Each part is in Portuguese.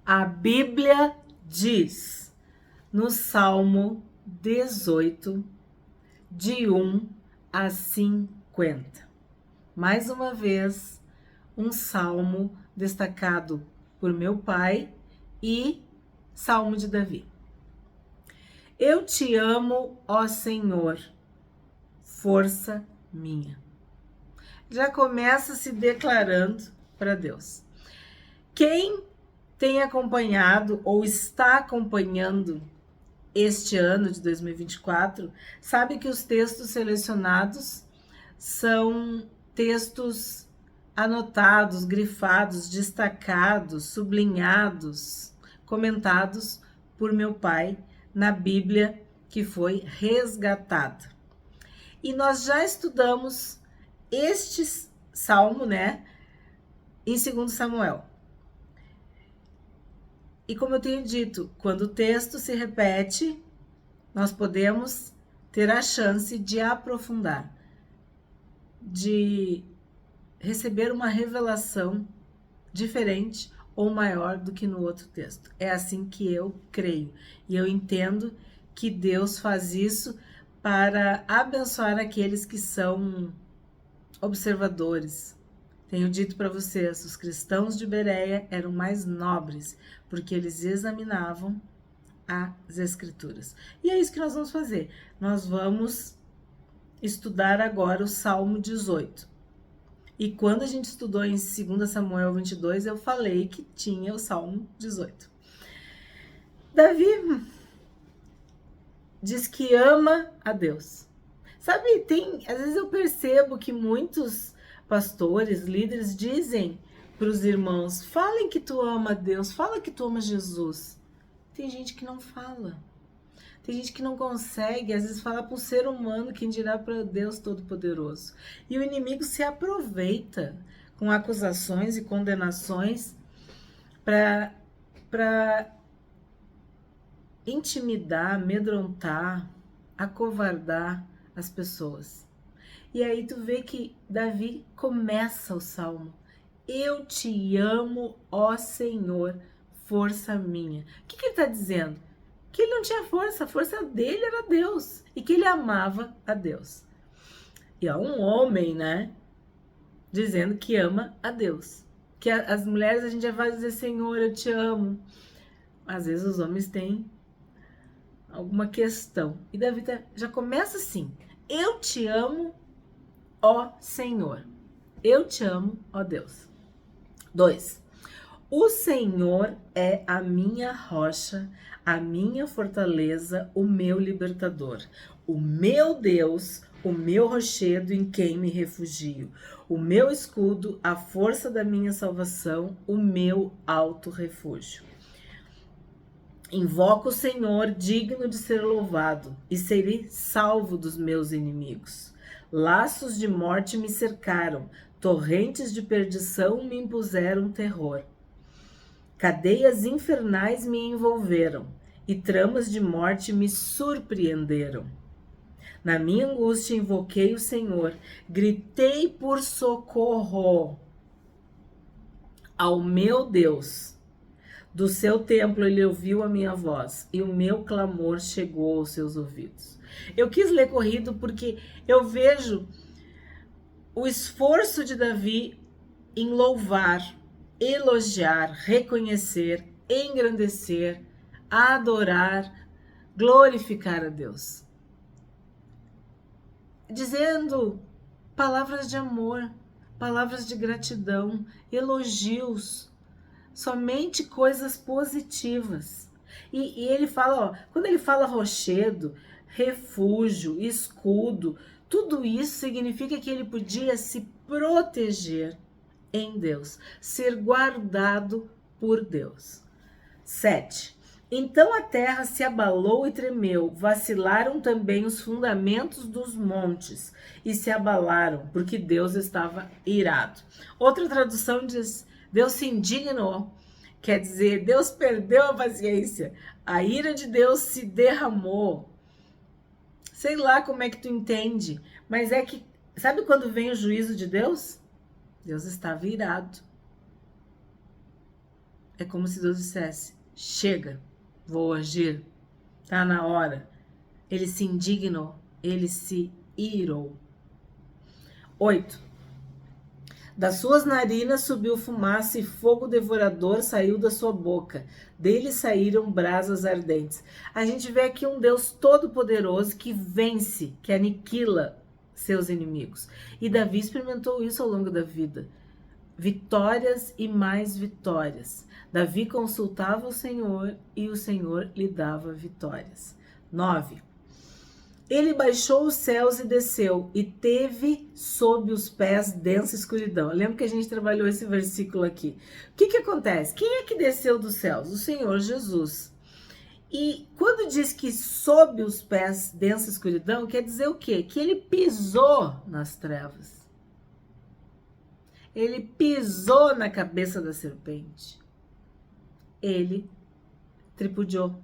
A Bíblia diz no Salmo 18, de 1 a 50. Mais uma vez, um salmo destacado por meu pai e Salmo de Davi. Eu te amo, ó Senhor, força minha. Já começa se declarando para Deus. Quem tem acompanhado ou está acompanhando este ano de 2024, sabe que os textos selecionados são textos anotados, grifados, destacados, sublinhados, comentados por meu pai na Bíblia que foi resgatada. E nós já estudamos este salmo, né, em 2 Samuel. E como eu tenho dito, quando o texto se repete, nós podemos ter a chance de aprofundar, de receber uma revelação diferente ou maior do que no outro texto. É assim que eu creio. E eu entendo que Deus faz isso para abençoar aqueles que são observadores. Tenho dito para vocês, os cristãos de Bereia eram mais nobres, porque eles examinavam as Escrituras. E é isso que nós vamos fazer. Nós vamos estudar agora o Salmo 18. E quando a gente estudou em 2 Samuel 22, eu falei que tinha o Salmo 18. Davi diz que ama a Deus. Sabe, às vezes eu percebo que muitos pastores, líderes dizem para os irmãos, falem que tu ama a Deus, fala que tu ama Jesus. Tem gente que não fala. Tem gente que não consegue, às vezes, falar para o ser humano, quem dirá para Deus Todo-Poderoso. E o inimigo se aproveita com acusações e condenações para intimidar, amedrontar, acovardar as pessoas. E aí tu vê que Davi começa o salmo. Eu te amo, ó Senhor, força minha. O que ele está dizendo? Que ele não tinha força, a força dele era Deus. E que ele amava a Deus. E há um homem, né, dizendo que ama a Deus. Que as mulheres a gente já vai dizer, Senhor, eu te amo. Às vezes os homens têm alguma questão. E Davi já começa assim. Eu te amo, ó Senhor. Eu te amo, ó Deus. 2. O Senhor é a minha rocha, a minha fortaleza, o meu libertador. O meu Deus, o meu rochedo em quem me refugio. O meu escudo, a força da minha salvação, o meu alto refúgio. Invoco o Senhor, digno de ser louvado, e serei salvo dos meus inimigos. Laços de morte me cercaram, torrentes de perdição me impuseram terror. Cadeias infernais me envolveram, e tramas de morte me surpreenderam. Na minha angústia invoquei o Senhor, gritei por socorro ao meu Deus. Do seu templo ele ouviu a minha voz e o meu clamor chegou aos seus ouvidos. Eu quis ler corrido porque eu vejo o esforço de Davi em louvar, elogiar, reconhecer, engrandecer, adorar, glorificar a Deus. Dizendo palavras de amor, palavras de gratidão, elogios, somente coisas positivas. E ele fala, ó, quando ele fala rochedo, refúgio, escudo, tudo isso significa que ele podia se proteger em Deus, ser guardado por Deus. 7. Então a terra se abalou e tremeu, vacilaram também os fundamentos dos montes e se abalaram, porque Deus estava irado. Outra tradução diz, Deus se indignou, quer dizer, Deus perdeu a paciência, a ira de Deus se derramou. Sei lá como é que tu entende, mas é que, sabe quando vem o juízo de Deus? Deus estava irado. É como se Deus dissesse: chega, vou agir, tá na hora. Ele se indignou, ele se irou. 8. Das suas narinas subiu fumaça e fogo devorador saiu da sua boca. Dele saíram brasas ardentes. A gente vê aqui um Deus todo-poderoso que vence, que aniquila seus inimigos. E Davi experimentou isso ao longo da vida. Vitórias e mais vitórias. Davi consultava o Senhor e o Senhor lhe dava vitórias. 9. Ele baixou os céus e desceu, e teve sob os pés densa escuridão. Eu lembro que a gente trabalhou esse versículo aqui. O que acontece? Quem é que desceu dos céus? O Senhor Jesus. E quando diz que sob os pés densa escuridão, quer dizer o quê? Que ele pisou nas trevas. Ele pisou na cabeça da serpente. Ele tripudiou,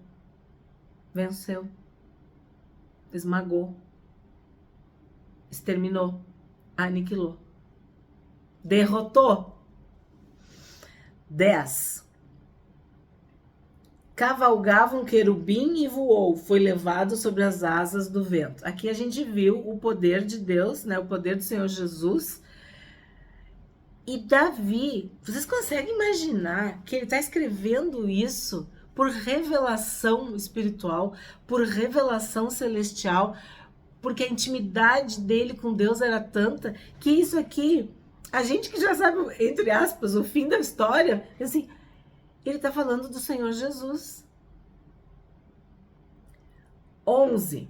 venceu, esmagou, exterminou, aniquilou, derrotou. 10. Cavalgava um querubim e voou, foi levado sobre as asas do vento. Aqui a gente viu o poder de Deus, né? O poder do Senhor Jesus. E Davi, vocês conseguem imaginar que ele está escrevendo isso por revelação espiritual, por revelação celestial, porque a intimidade dele com Deus era tanta que isso aqui, a gente que já sabe, entre aspas, o fim da história, assim, ele está falando do Senhor Jesus. 11.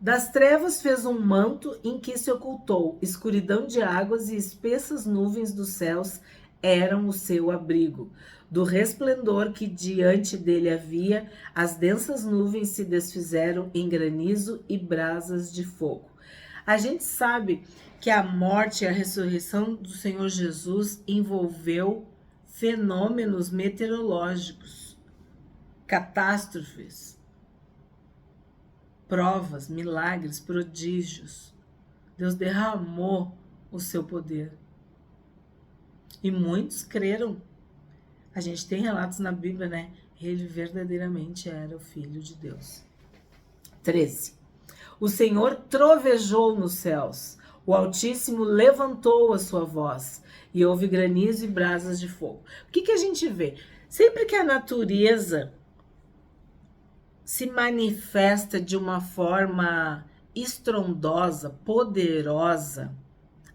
Das trevas fez um manto em que se ocultou, escuridão de águas e espessas nuvens dos céus eram o seu abrigo. Do resplendor que diante dele havia, as densas nuvens se desfizeram em granizo e brasas de fogo. A gente sabe que a morte e a ressurreição do Senhor Jesus envolveu fenômenos meteorológicos, catástrofes, provas, milagres, prodígios. Deus derramou o seu poder. E muitos creram. A gente tem relatos na Bíblia, né? Ele verdadeiramente era o Filho de Deus. 13. O Senhor trovejou nos céus. O Altíssimo levantou a sua voz. E houve granizo e brasas de fogo. O que a gente vê? Sempre que a natureza se manifesta de uma forma estrondosa, poderosa,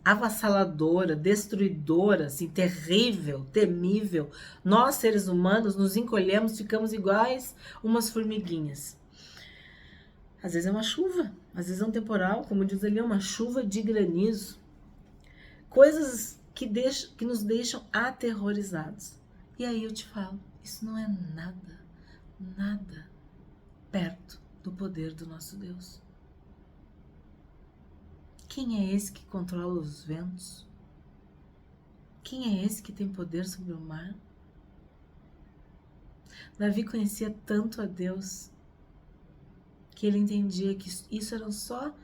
avassaladora, destruidora, assim, terrível, temível, nós seres humanos nos encolhemos, ficamos iguais umas formiguinhas. Às vezes é uma chuva, às vezes é um temporal, como diz ali, é uma chuva de granizo. Coisas que nos deixam aterrorizados. E aí eu te falo, isso não é nada, nada perto do poder do nosso Deus. Quem é esse que controla os ventos? Quem é esse que tem poder sobre o mar? Davi conhecia tanto a Deus que ele entendia que isso eram só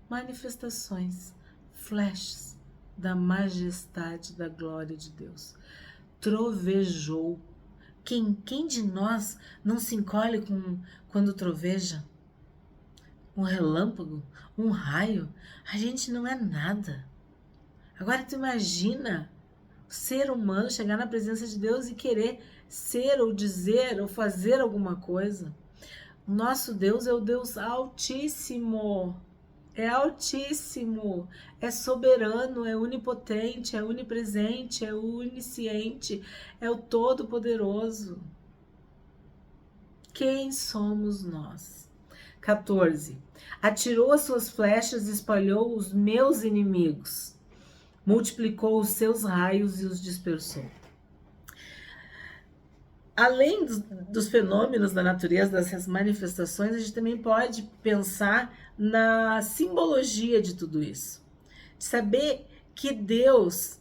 manifestações, flashes da majestade, da glória de Deus. Trovejou. Quem de nós não se encolhe quando troveja? Um relâmpago, um raio, a gente não é nada. Agora tu imagina o ser humano chegar na presença de Deus e querer ser ou dizer ou fazer alguma coisa. O nosso Deus é o Deus Altíssimo. É altíssimo, é soberano, é onipotente, é onipresente, é onisciente, é o Todo-Poderoso. Quem somos nós? 14. Atirou as suas flechas e espalhou os meus inimigos. Multiplicou os seus raios e os dispersou. Além dos fenômenos da natureza, dessas manifestações, a gente também pode pensar na simbologia de tudo isso. De saber que Deus,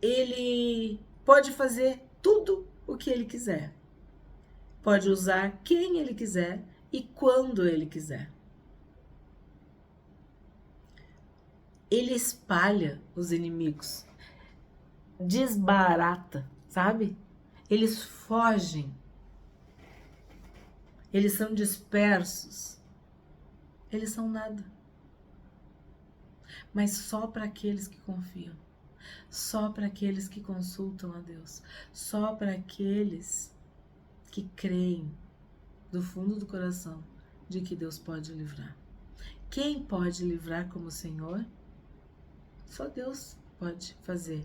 ele pode fazer tudo o que ele quiser. Pode usar quem ele quiser e quando ele quiser. Ele espalha os inimigos, desbarata, sabe? Eles fogem. Eles são dispersos. Eles são nada. Mas só para aqueles que confiam. Só para aqueles que consultam a Deus. Só para aqueles que creem do fundo do coração de que Deus pode livrar. Quem pode livrar como o Senhor? Só Deus pode fazer.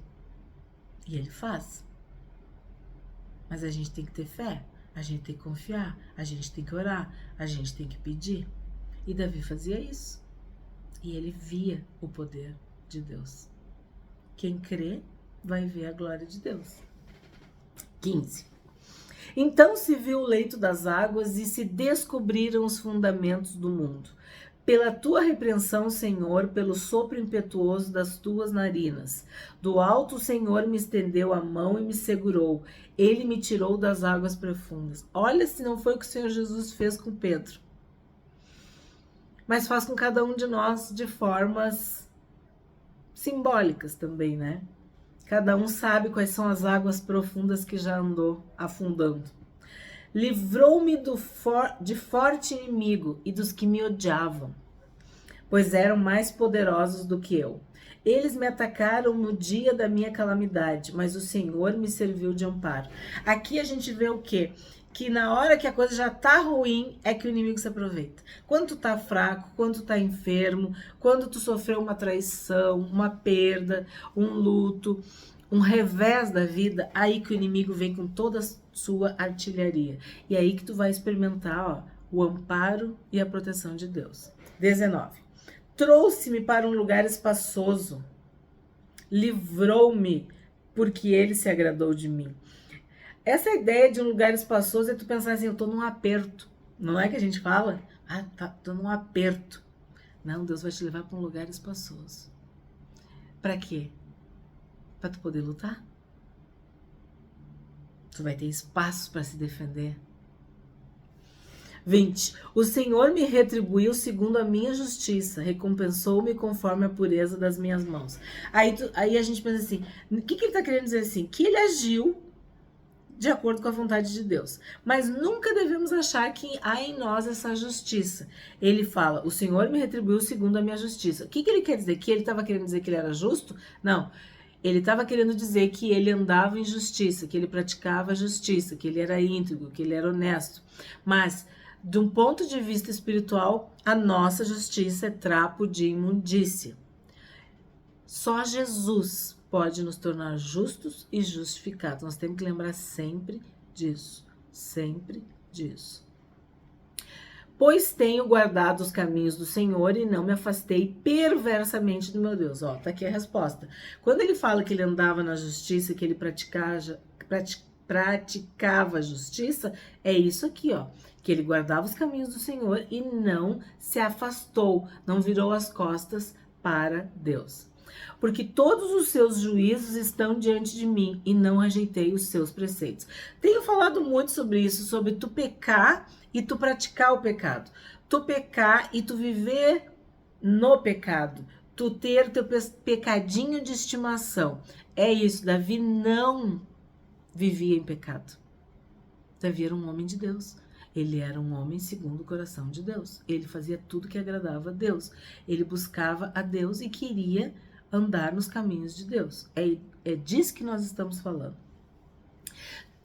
E Ele faz. Mas a gente tem que ter fé, a gente tem que confiar, a gente tem que orar, a gente tem que pedir. E Davi fazia isso. E ele via o poder de Deus. Quem crê vai ver a glória de Deus. 15. Então se viu o leito das águas e se descobriram os fundamentos do mundo. Pela tua repreensão, Senhor, pelo sopro impetuoso das tuas narinas. Do alto o Senhor me estendeu a mão e me segurou. Ele me tirou das águas profundas. Olha se não foi o que o Senhor Jesus fez com Pedro. Mas faz com cada um de nós de formas simbólicas também, né? Cada um sabe quais são as águas profundas que já andou afundando. Livrou-me de forte inimigo e dos que me odiavam, pois eram mais poderosos do que eu. Eles me atacaram no dia da minha calamidade, mas o Senhor me serviu de amparo. Aqui a gente vê o quê? Que na hora que a coisa já tá ruim, é que o inimigo se aproveita. Quando tu tá fraco, quando tu tá enfermo, quando tu sofreu uma traição, uma perda, um luto, um revés da vida, aí que o inimigo vem com toda a sua artilharia. E aí que tu vai experimentar, o amparo e a proteção de Deus. 19. Trouxe-me para um lugar espaçoso, livrou-me, porque ele se agradou de mim. Essa ideia de um lugar espaçoso é tu pensar assim, eu tô num aperto. Não é que a gente fala? Tô num aperto. Não, Deus vai te levar para um lugar espaçoso. Para quê? Para tu poder lutar. Tu vai ter espaço para se defender. 20. O Senhor me retribuiu segundo a minha justiça, recompensou-me conforme a pureza das minhas mãos. Aí a gente pensa assim, o que ele tá querendo dizer assim? Que ele agiu de acordo com a vontade de Deus. Mas nunca devemos achar que há em nós essa justiça. Ele fala, o Senhor me retribuiu segundo a minha justiça. O que ele quer dizer? Que ele estava querendo dizer que ele era justo? Não. Ele estava querendo dizer que ele andava em justiça, que ele praticava a justiça, que ele era íntegro, que ele era honesto. Mas, de um ponto de vista espiritual, a nossa justiça é trapo de imundícia. Só Jesus pode nos tornar justos e justificados. Nós temos que lembrar sempre disso. Sempre disso. Pois tenho guardado os caminhos do Senhor e não me afastei perversamente do meu Deus. Ó, tá aqui a resposta. Quando ele fala que ele andava na justiça, que ele praticava a justiça, é isso aqui, ó. Que ele guardava os caminhos do Senhor e não se afastou, não virou as costas para Deus. Porque todos os seus juízos estão diante de mim e não rejeitei os seus preceitos. Tenho falado muito sobre isso, sobre tu pecar e tu praticar o pecado. Tu pecar e tu viver no pecado. Tu ter teu pecadinho de estimação. É isso, Davi não vivia em pecado. Davi era um homem de Deus. Ele era um homem segundo o coração de Deus. Ele fazia tudo que agradava a Deus. Ele buscava a Deus e queria andar nos caminhos de Deus. É disso que nós estamos falando.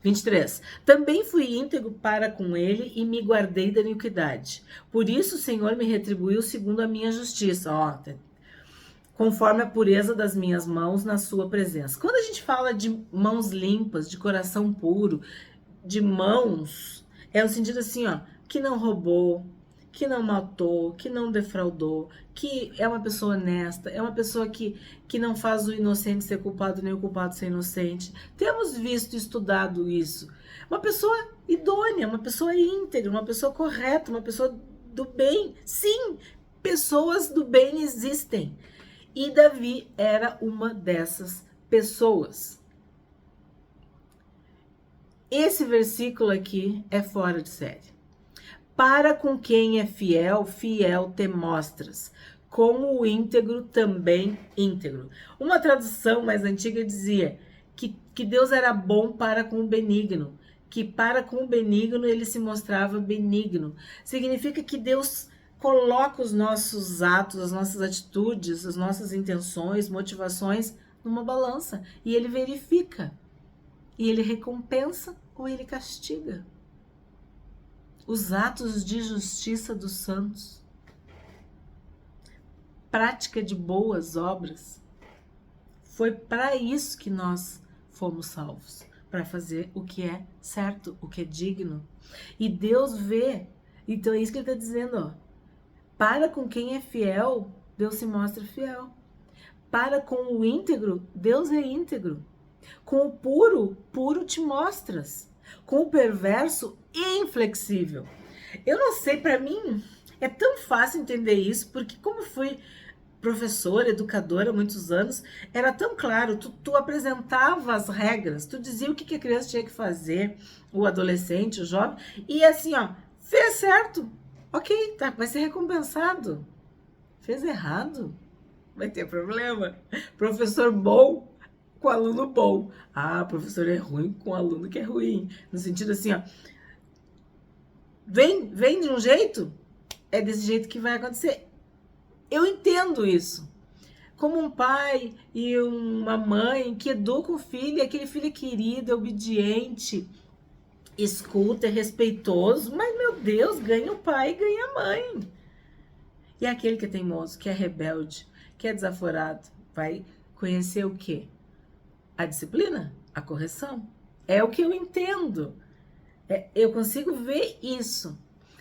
23. Também fui íntegro para com ele e me guardei da iniquidade. Por isso o Senhor me retribuiu segundo a minha justiça. Ó, conforme a pureza das minhas mãos na sua presença. Quando a gente fala de mãos limpas, de coração puro, de mãos, é no sentido assim, ó, que não roubou, que não matou, que não defraudou, que é uma pessoa honesta, é uma pessoa que não faz o inocente ser culpado, nem o culpado ser inocente. Temos visto e estudado isso. Uma pessoa idônea, uma pessoa íntegra, uma pessoa correta, uma pessoa do bem. Sim, pessoas do bem existem. E Davi era uma dessas pessoas. Esse versículo aqui é fora de série. Para com quem é fiel, fiel te mostras. Com o íntegro, também íntegro. Uma tradução mais antiga dizia que que Deus era bom para com o benigno, que para com o benigno ele se mostrava benigno. Significa que Deus coloca os nossos atos, as nossas atitudes, as nossas intenções, motivações numa balança e ele verifica. E ele recompensa ou ele castiga. Os atos de justiça dos santos. Prática de boas obras. Foi para isso que nós fomos salvos. Para fazer o que é certo, o que é digno. E Deus vê. Então é isso que ele está dizendo, ó. Para com quem é fiel, Deus se mostra fiel. Para com o íntegro, Deus é íntegro. Com o puro, puro te mostras. Com o perverso, inflexível. Eu não sei, para mim é tão fácil entender isso, porque como fui professora, educadora há muitos anos, era tão claro, tu apresentava as regras, tu dizia o que a criança tinha que fazer, o adolescente, o jovem, e assim, ó, fez certo, ok, tá, vai ser recompensado. Fez errado, vai ter problema. Professor bom com aluno bom. Ah, professor é ruim com aluno que é ruim. No sentido assim, ó, vem de um jeito, é desse jeito que vai acontecer. Eu entendo isso. Como um pai e uma mãe que educam o filho, aquele filho é querido, é obediente, escuta, é respeitoso, mas, meu Deus, ganha o pai e ganha a mãe. E aquele que é teimoso, que é rebelde, que é desaforado, vai conhecer o quê? A disciplina, a correção. É o que eu entendo. Eu consigo ver isso.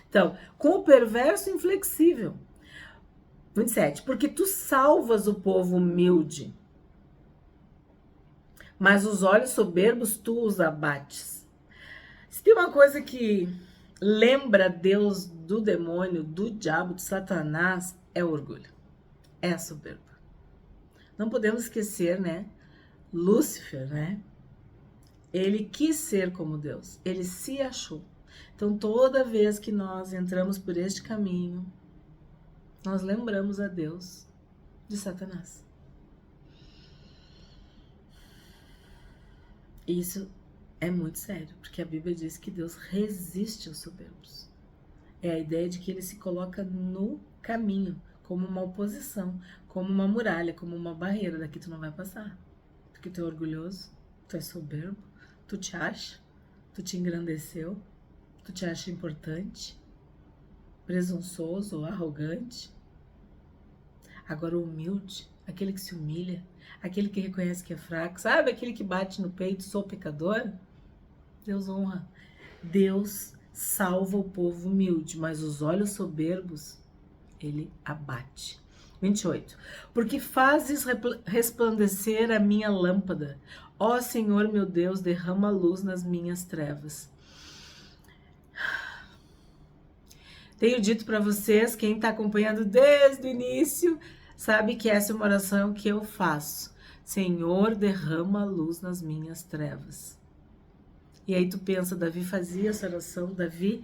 Então, com o perverso inflexível. 27. Porque tu salvas o povo humilde, mas os olhos soberbos tu os abates. Se tem uma coisa que lembra Deus do demônio, do diabo, de Satanás, é o orgulho. É a soberba. Não podemos esquecer, né? Lúcifer, né? Ele quis ser como Deus. Ele se achou. Então, toda vez que nós entramos por este caminho, nós lembramos a Deus de Satanás. Isso é muito sério, porque a Bíblia diz que Deus resiste aos soberbos. É a ideia de que ele se coloca no caminho, como uma oposição, como uma muralha, como uma barreira. Daqui tu não vai passar, porque tu é orgulhoso, tu é soberbo, tu te acha, tu te engrandeceu, tu te acha importante, presunçoso ou arrogante. Agora o humilde, aquele que se humilha, aquele que reconhece que é fraco, sabe? Aquele que bate no peito, sou pecador. Deus honra. Deus salva o povo humilde, mas os olhos soberbos, ele abate. 28. Porque fazes resplandecer a minha lâmpada. Ó Senhor meu Deus, derrama luz nas minhas trevas. Tenho dito para vocês, quem está acompanhando desde o início, sabe que essa é uma oração que eu faço. Senhor, derrama luz nas minhas trevas. E aí tu pensa, Davi fazia essa oração, Davi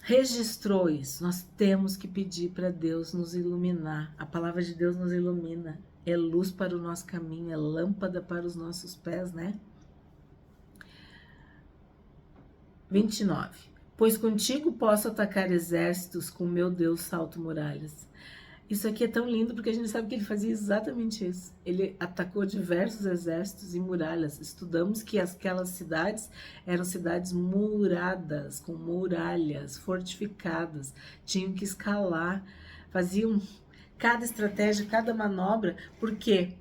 registrou isso. Nós temos que pedir para Deus nos iluminar. A palavra de Deus nos ilumina. É luz para o nosso caminho, é lâmpada para os nossos pés, né? 29. Pois contigo posso atacar exércitos, com meu Deus salto muralhas. Isso aqui é tão lindo porque a gente sabe que ele fazia exatamente isso. Ele atacou diversos exércitos e muralhas. Estudamos que aquelas cidades eram cidades muradas, com muralhas, fortificadas. Tinham que escalar, faziam cada estratégia, cada manobra. Por quê?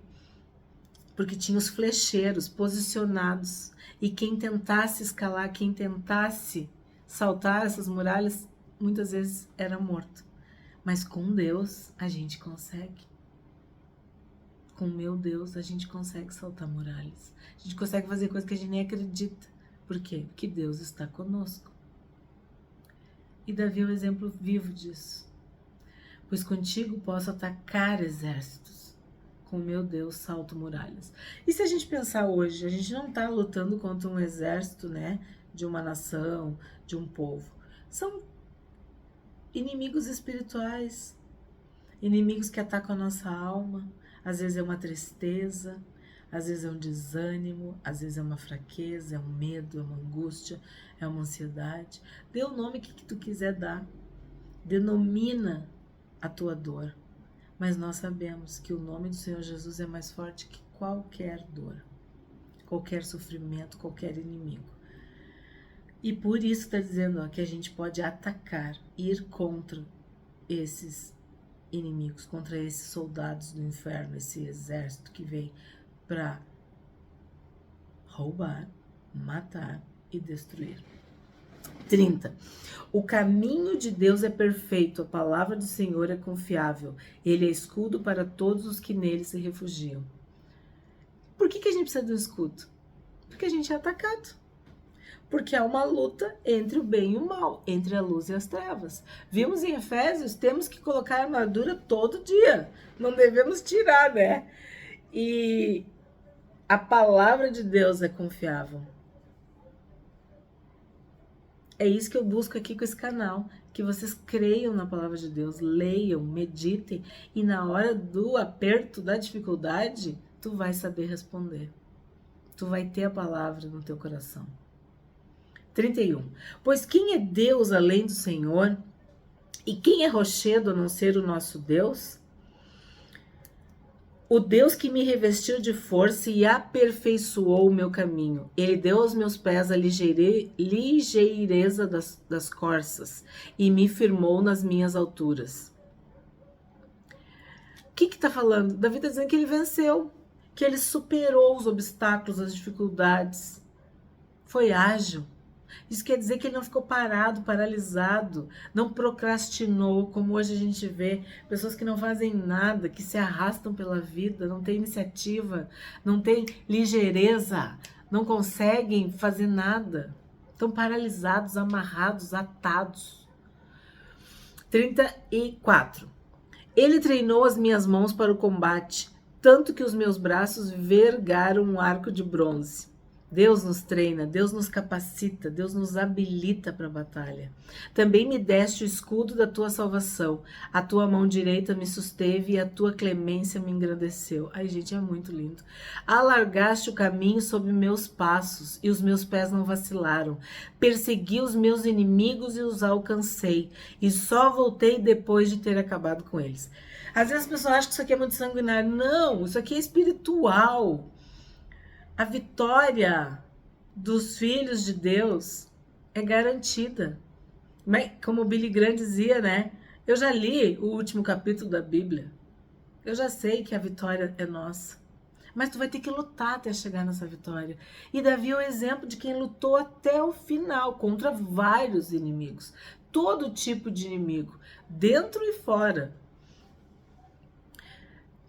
Porque tinha os flecheiros posicionados. E quem tentasse escalar, quem tentasse saltar essas muralhas, muitas vezes era morto. Mas com Deus a gente consegue. Com meu Deus a gente consegue saltar muralhas. A gente consegue fazer coisas que a gente nem acredita. Por quê? Porque Deus está conosco. E Davi é o exemplo vivo disso. Pois contigo posso atacar exércitos. Com meu Deus salto muralhas. E se a gente pensar hoje, a gente não está lutando contra um exército, né? De uma nação, de um povo. São inimigos espirituais, inimigos que atacam a nossa alma. Às vezes é uma tristeza, Às vezes é um desânimo, às vezes é uma fraqueza, é um medo, é uma angústia, é uma ansiedade. Dê o nome que tu quiser dar. Denomina a tua dor. Mas nós sabemos que o nome do Senhor Jesus é mais forte que qualquer dor, qualquer sofrimento, qualquer inimigo. E por isso está dizendo que a gente pode atacar, ir contra esses inimigos, contra esses soldados do inferno, esse exército que vem para roubar, matar e destruir. 30. O caminho de Deus é perfeito, a palavra do Senhor é confiável, ele é escudo para todos os que nele se refugiam. Por que a gente precisa do escudo? Porque a gente é atacado. Porque há uma luta entre o bem e o mal, entre a luz e as trevas. Vimos em Efésios, temos que colocar a armadura todo dia, não devemos tirar, né? E a palavra de Deus é confiável. É isso que eu busco aqui com esse canal, que vocês creiam na palavra de Deus, leiam, meditem, e na hora do aperto, da dificuldade, tu vai saber responder. Tu vai ter a palavra no teu coração. 31. Pois quem é Deus além do Senhor? E quem é rochedo a não ser o nosso Deus? O Deus que me revestiu de força e aperfeiçoou o meu caminho. Ele deu aos meus pés a ligeireza das corças e me firmou nas minhas alturas. O que está falando? Davi está dizendo que ele venceu, que ele superou os obstáculos, as dificuldades. Foi ágil. Isso quer dizer que ele não ficou parado, paralisado, não procrastinou, como hoje a gente vê pessoas que não fazem nada, que se arrastam pela vida, não têm iniciativa, não têm ligeireza, não conseguem fazer nada, estão paralisados, amarrados, atados. 34. Ele treinou as minhas mãos para o combate, tanto que os meus braços vergaram um arco de bronze. Deus nos treina, Deus nos capacita, Deus nos habilita para a batalha. Também me deste o escudo da tua salvação, a tua mão direita me susteve e a tua clemência me engrandeceu. Ai, gente, é muito lindo. Alargaste o caminho sob meus passos e os meus pés não vacilaram. Persegui os meus inimigos e os alcancei, e só voltei depois de ter acabado com eles. Às vezes as pessoas acham que isso aqui é muito sanguinário. Não, isso aqui é espiritual. A vitória dos filhos de Deus é garantida. Mas, como o Billy Graham dizia, né? Eu já li o último capítulo da Bíblia. Eu já sei que a vitória é nossa. Mas tu vai ter que lutar até chegar nessa vitória. E Davi é o exemplo de quem lutou até o final contra vários inimigos. Todo tipo de inimigo, dentro e fora.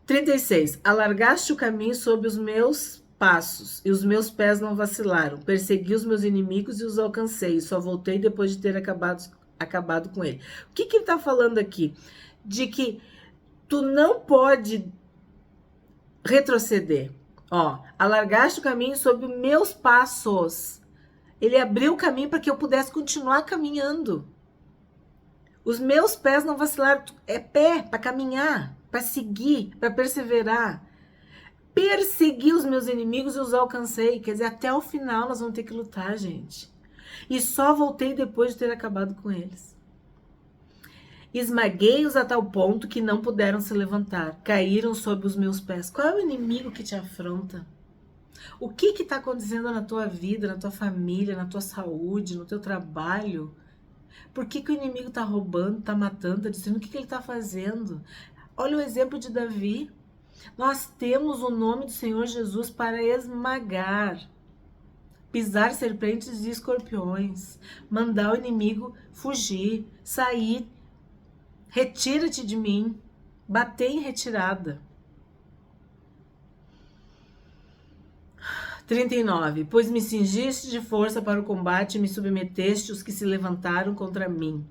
36. Alargaste o caminho sob os meus passos, e os meus pés não vacilaram. Persegui os meus inimigos e os alcancei, e só voltei depois de ter acabado com ele. O que ele está falando aqui? De que tu não pode retroceder. Ó, alargaste o caminho sob os meus passos. Ele abriu o caminho para que eu pudesse continuar caminhando. Os meus pés não vacilaram. É pé para caminhar, para seguir, para perseverar. Persegui os meus inimigos e os alcancei. Quer dizer, até o final nós vamos ter que lutar, gente. E só voltei depois de ter acabado com eles. Esmaguei-os a tal ponto que não puderam se levantar. Caíram sob os meus pés. Qual é o inimigo que te afronta? O que está acontecendo na tua vida, na tua família, na tua saúde, no teu trabalho? Por que o inimigo está roubando, está matando, está dizendo o que ele está fazendo? Olha o exemplo de Davi. Nós temos o nome do Senhor Jesus para esmagar, pisar serpentes e escorpiões, mandar o inimigo fugir, sair, retira-te de mim, bater em retirada. 39. Pois me cingiste de força para o combate e me submeteste os que se levantaram contra mim.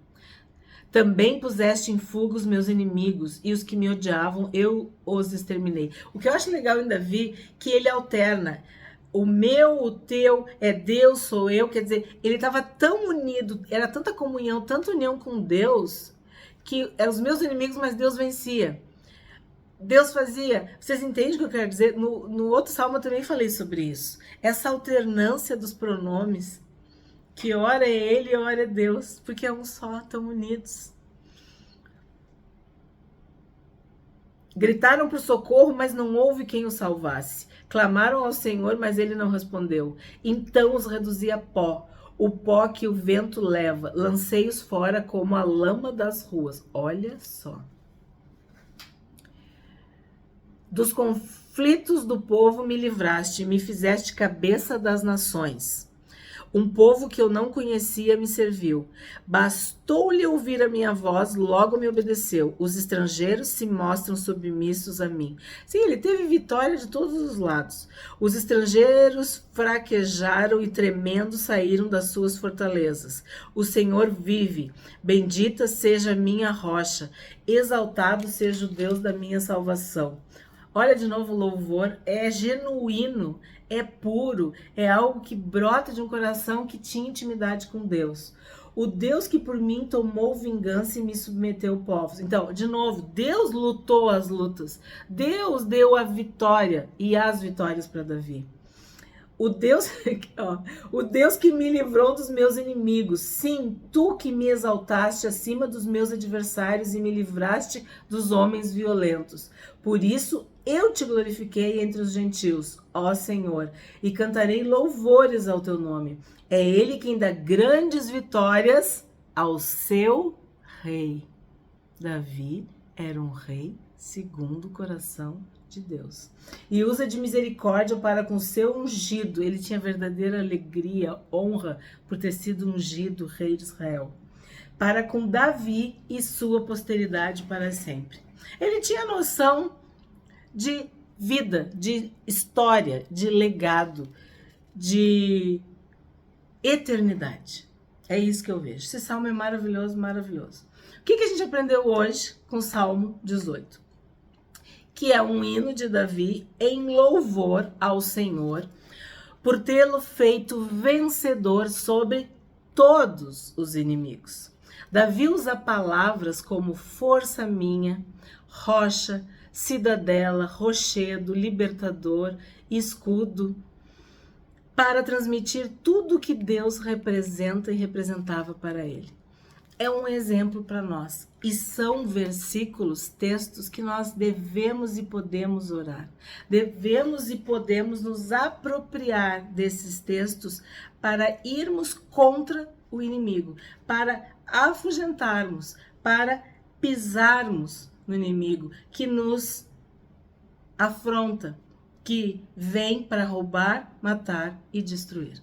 Também puseste em fuga os meus inimigos e os que me odiavam, eu os exterminei. O que eu acho legal em Davi, que ele alterna. O meu, o teu, é Deus, sou eu. Quer dizer, ele estava tão unido, era tanta comunhão, tanta união com Deus, que eram os meus inimigos, mas Deus vencia. Deus fazia. Vocês entendem o que eu quero dizer? No outro salmo eu também falei sobre isso. Essa alternância dos pronomes, que ora é ele e ora é Deus, porque é um só, estão unidos. Gritaram por socorro, mas não houve quem os salvasse. Clamaram ao Senhor, mas ele não respondeu. Então os reduzi a pó, o pó que o vento leva. Lancei-os fora como a lama das ruas. Olha só. Dos conflitos do povo me livraste, me fizeste cabeça das nações. Um povo que eu não conhecia me serviu. Bastou-lhe ouvir a minha voz, logo me obedeceu. Os estrangeiros se mostram submissos a mim. Sim, ele teve vitória de todos os lados. Os estrangeiros fraquejaram e tremendo saíram das suas fortalezas. O Senhor vive. Bendita seja a minha rocha. Exaltado seja o Deus da minha salvação. Olha de novo, o louvor é genuíno, é puro, é algo que brota de um coração que tinha intimidade com Deus. O Deus que por mim tomou vingança e me submeteu povos. Então, de novo, Deus lutou as lutas. Deus deu a vitória e as vitórias para Davi. O Deus, ó, o Deus que me livrou dos meus inimigos. Sim, tu que me exaltaste acima dos meus adversários e me livraste dos homens violentos. Por isso eu te glorifiquei entre os gentios, ó Senhor, e cantarei louvores ao teu nome. É ele quem dá grandes vitórias ao seu rei. Davi era um rei segundo o coração de Deus. E usa de misericórdia para com seu ungido. Ele tinha verdadeira alegria, honra por ter sido ungido rei de Israel. Para com Davi e sua posteridade para sempre. Ele tinha noção de vida, de história, de legado, de eternidade. É isso que eu vejo. Esse salmo é maravilhoso, maravilhoso. O que a gente aprendeu hoje com o Salmo 18? Que é um hino de Davi em louvor ao Senhor por tê-lo feito vencedor sobre todos os inimigos. Davi usa palavras como força minha, rocha, cidadela, rochedo, libertador, escudo, para transmitir tudo que Deus representa e representava para ele. É um exemplo para nós. E são versículos, textos que nós devemos e podemos orar. Devemos e podemos nos apropriar desses textos para irmos contra o inimigo, para afugentarmos, para pisarmos no inimigo que nos afronta, que vem para roubar, matar e destruir.